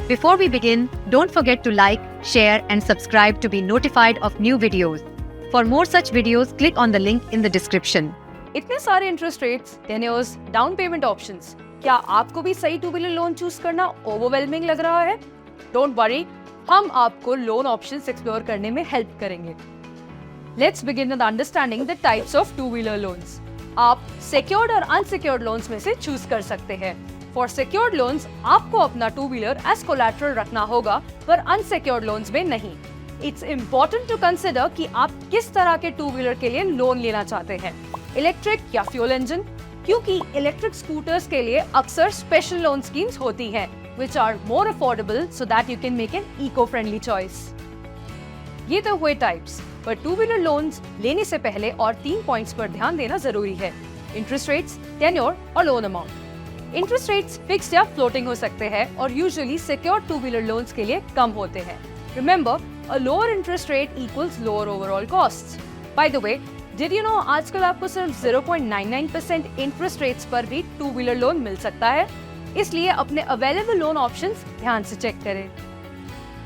Before we begin, don't forget to like, share and subscribe to be notified of new videos. For more such videos, click on the link in the description. इतने सारे interest rates, tenures, down payment options, क्या आपको भी सही to wheeler loan choose करना overwhelming लग रहा है? डोंट वरी, हम आपको लोन ऑप्शंस एक्सप्लोर करने में हेल्प करेंगे। Let's begin with understanding the types of two wheeler loans. आप सिक्योर्ड और अनसिक्योर्ड लोन्स में से चूज कर सकते हैं। फॉर सिक्योर्ड लोन्स आपको अपना टू व्हीलर एज कोलैटरल रखना होगा, पर अनसिक्योर्ड लोन्स में नहीं। इट्स इम्पोर्टेंट टू कंसिडर कि आप किस तरह के टू व्हीलर के लिए लोन लेना चाहते हैं, इलेक्ट्रिक या फ्यूल इंजन, क्योंकि इलेक्ट्रिक स्कूटर्स के लिए अक्सर स्पेशल लोन स्कीम्स होती हैं, which are more affordable so that you can make an eco-friendly choice. ये तो हुए टाइप्स, पर टू व्हीलर लोन्स लेने से पहले और 3 पॉइंट्स पर ध्यान देना जरूरी है: इंटरेस्ट रेट्स, टेन्योर और loan amount. Interest rates fixed या फ्लोटिंग हो सकते हैं और usually secured two wheeler loans के लिए कम होते हैं। Remember, a lower interest rate equals lower overall costs. By the way, did you know आजकल आपको सिर्फ 0.99% इंटरेस्ट रेट्स पर भी टू व्हीलर लोन मिल सकता है, इसलिए अपने अवेलेबल लोन ऑप्शंस ध्यान से चेक करें।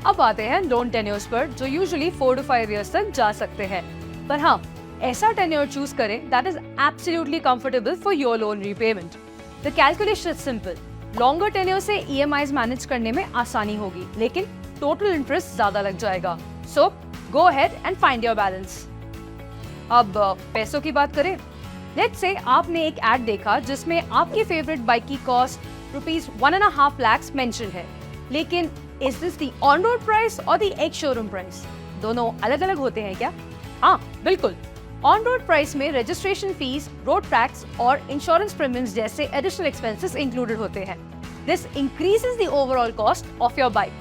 अब आते हैं लोन टेन्योर्स पर, जो यूजुअली 4 to 5 इयर्स तक जा सकते हैं। पर हाँ, ऐसा टेन्योर चूज करें that is absolutely comfortable for your loan repayment. The calculation is simple. Longer tenure से ईएमआईज मैनेज करने में आसानी होगी, लेकिन टोटल इंटरेस्ट ज्यादा लग जाएगा। So go ahead and find your balance. अब पैसों की बात करें। लेट्स से आपने एक एड देखा जिसमें आपकी फेवरेट बाइक की कॉस्ट ₹1.5 लाख मेंशन है, लेकिन is this the on road price और द एक शोरूम प्राइस? दोनों अलग अलग होते हैं क्या? हाँ, बिल्कुल। ऑन रोड प्राइस में रजिस्ट्रेशन फीस, रोड टैक्स और इंश्योरेंस प्रीमियम्स जैसे एडिशनल एक्सपेंसेस इंक्लूडेड होते हैं। This increases the overall cost of your bike.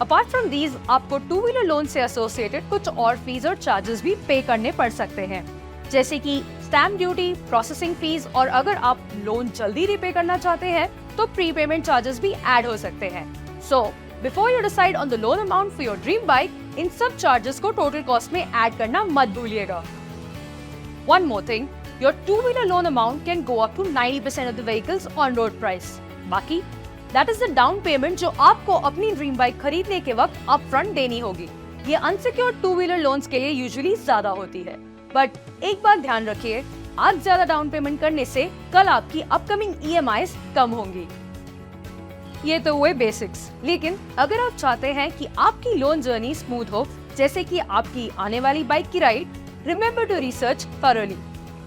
Apart from these, आपको टू व्हीलर लोन से एसोसिएटेड कुछ और फीस और चार्जेस भी पे करने पड़ सकते हैं, जैसे कि स्टैम्प ड्यूटी, प्रोसेसिंग फीस, और अगर आप लोन जल्दी रीपे करना चाहते हैं तो प्रीपेमेंट चार्जेस भी ऐड हो सकते हैं। So before you decide on the loan amount for your dream bike, इन सब चार्जेस को टोटल कॉस्ट में ऐड करना मत भूलिएगा। One more thing, your two wheeler loan amount can go up to 90% of the vehicles on road price. बाकी that is the down payment जो आपको अपनी ड्रीम बाइक खरीदने के वक्त अपफ्रंट देनी होगी। ये अनसिक्योर्ड टू व्हीलर लोन्स के लिए यूजुअली ज्यादा होती है, बट एक बात ध्यान रखिए, आज ज्यादा डाउन पेमेंट करने से कल आपकी अपकमिंग ईएमआईज कम होंगी। ये तो हुए बेसिक्स, लेकिन अगर आप चाहते हैं कि आपकी लोन जर्नी स्मूथ हो, जैसे कि आपकी आने वाली बाइक की ride, remember to research thoroughly.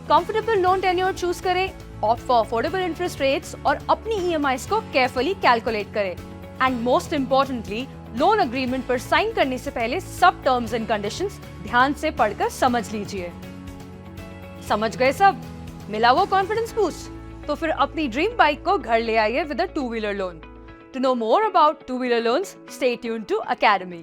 Comfortable loan tenure choose करें, opt for affordable interest rates और अपनी ईएमआईज को केयरफुली कैलकुलेट करें। And most importantly, loan agreement पर साइन करने से पहले सब टर्म्स एंड कंडीशंस ध्यान से पढ़कर समझ लीजिए। समझ गए सब? मिला वो कॉन्फिडेंस बूस्ट? तो फिर अपनी ड्रीम बाइक को घर ले आइए with a to wheeler loan. To know more about two-wheeler loans, stay tuned to Academy.